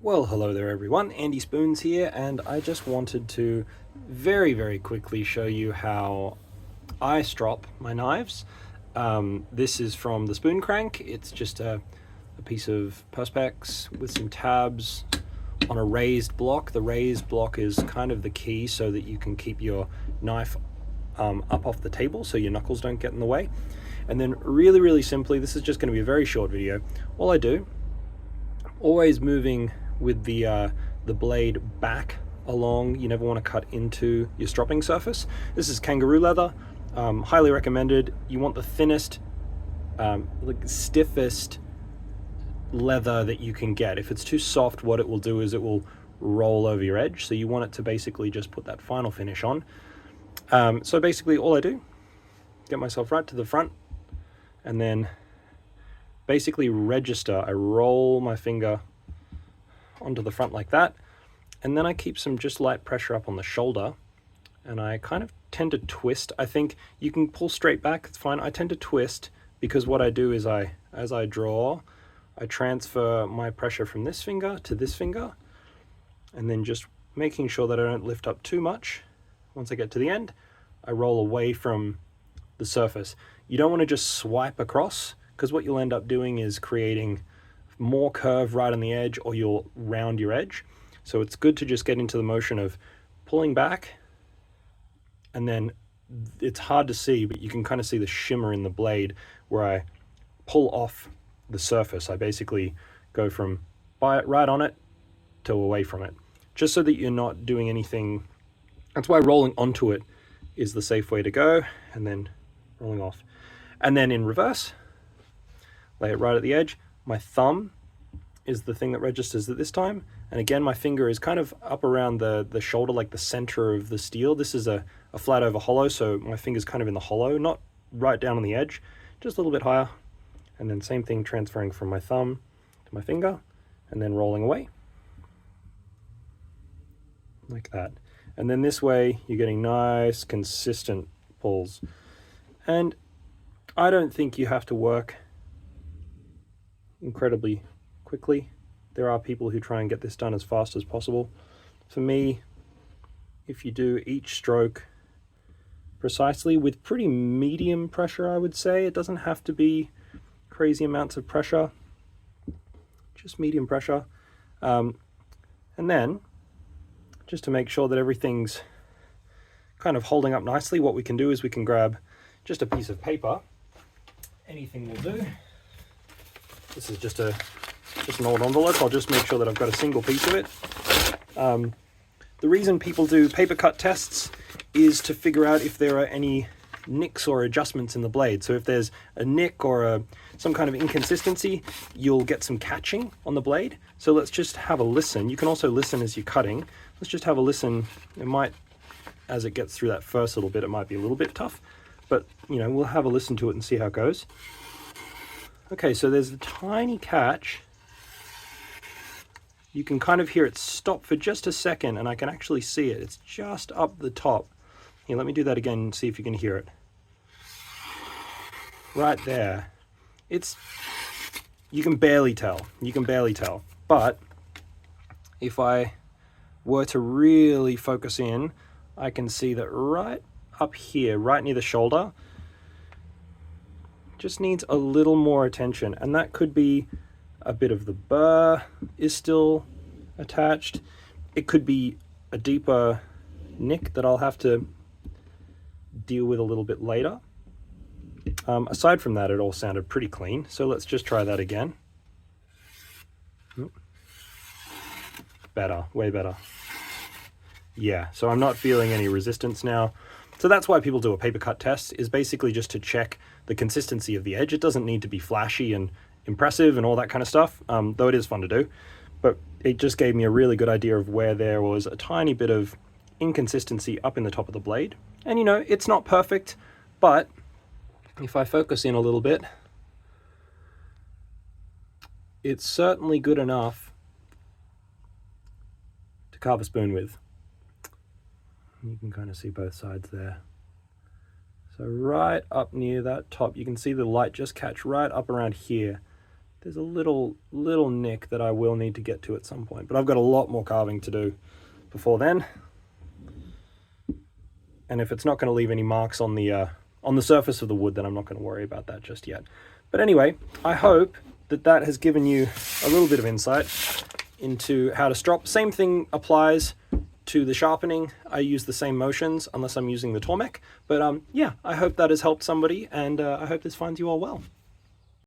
Well, hello there everyone, Andy Spoons here, and I just wanted to very quickly show you how I strop my knives. This is from the Spoon Crank. It's just a piece of Perspex with some tabs on a raised block. The raised block is kind of the key so that you can keep your knife up off the table so your knuckles don't get in the way. And then really simply, this is just going to be a very short video. All I do, always moving with the blade back along. You never want to cut into your stropping surface. This is kangaroo leather, highly recommended. You want the thinnest, like stiffest leather that you can get. If it's too soft, what it will do is it will roll over your edge. So you want it to basically just put that final finish on. So basically all I do, get myself right to the front and then basically register. I roll my finger onto the front like that, and then I keep some just light pressure up on the shoulder, and I kind of tend to twist. I think you can pull straight back, it's fine. I tend to twist because what I do is as I draw, I transfer my pressure from this finger to this finger, and then just making sure that I don't lift up too much. Once I get to the end, I roll away from the surface. You don't want to just swipe across, because what you'll end up doing is creating more curve right on the edge, or you'll round your edge. So it's good to just get into the motion of pulling back, and then it's hard to see, but you can kind of see the shimmer in the blade where I pull off the surface. I basically go from right on it to away from it, just so that you're not doing anything. That's why rolling onto it is the safe way to go, and then rolling off. And then in reverse, lay it right at the edge. My thumb is the thing that registers at this time. And again, my finger is kind of up around the shoulder, like the center of the steel. This is a flat over hollow, so my finger's kind of in the hollow, not right down on the edge, just a little bit higher. And then same thing, transferring from my thumb to my finger, and then rolling away. Like that. And then this way, you're getting nice, consistent pulls. And I don't think you have to work incredibly quickly. There are people who try and get this done as fast as possible. For me, if you do each stroke precisely with pretty medium pressure, I would say, it doesn't have to be crazy amounts of pressure, just medium pressure. And then, just to make sure that everything's kind of holding up nicely, what we can do is we can grab just a piece of paper. Anything will do. This is just an old envelope. I'll just make sure that I've got a single piece of it. The reason people do paper cut tests is to figure out if there are any nicks or adjustments in the blade. So if there's a nick or some kind of inconsistency, you'll get some catching on the blade. So let's just have a listen. You can also listen as you're cutting. Let's just have a listen. It might, as it gets through that first little bit, it might be a little bit tough, but we'll have a listen to it and see how it goes. Okay, so there's a tiny catch. You can kind of hear it stop for just a second, and I can actually see it. It's just up the top. Here, let me do that again and see if you can hear it. Right there. You can barely tell. You can barely tell. But if I were to really focus in, I can see that right up here, right near the shoulder, just needs a little more attention, and that could be a bit of the burr is still attached. It could be a deeper nick that I'll have to deal with a little bit later. Aside from that, it all sounded pretty clean, so let's just try that again. Better, way better. Yeah, so I'm not feeling any resistance now. So that's why people do a paper cut test, is basically just to check the consistency of the edge. It doesn't need to be flashy and impressive and all that kind of stuff, though it is fun to do. But it just gave me a really good idea of where there was a tiny bit of inconsistency up in the top of the blade. And it's not perfect, but if I focus in a little bit, it's certainly good enough to carve a spoon with. You can kind of see both sides there. So right up near that top, you can see the light just catch right up around here. there's a little nick that I will need to get to at some point, but I've got a lot more carving to do before then. And if it's not going to leave any marks on the surface of the wood, then I'm not going to worry about that just yet. But anyway, I hope that that has given you a little bit of insight into how to strop. Same thing applies to the sharpening. I use the same motions unless I'm using the Tormek. But yeah, I hope that has helped somebody, and I hope this finds you all well.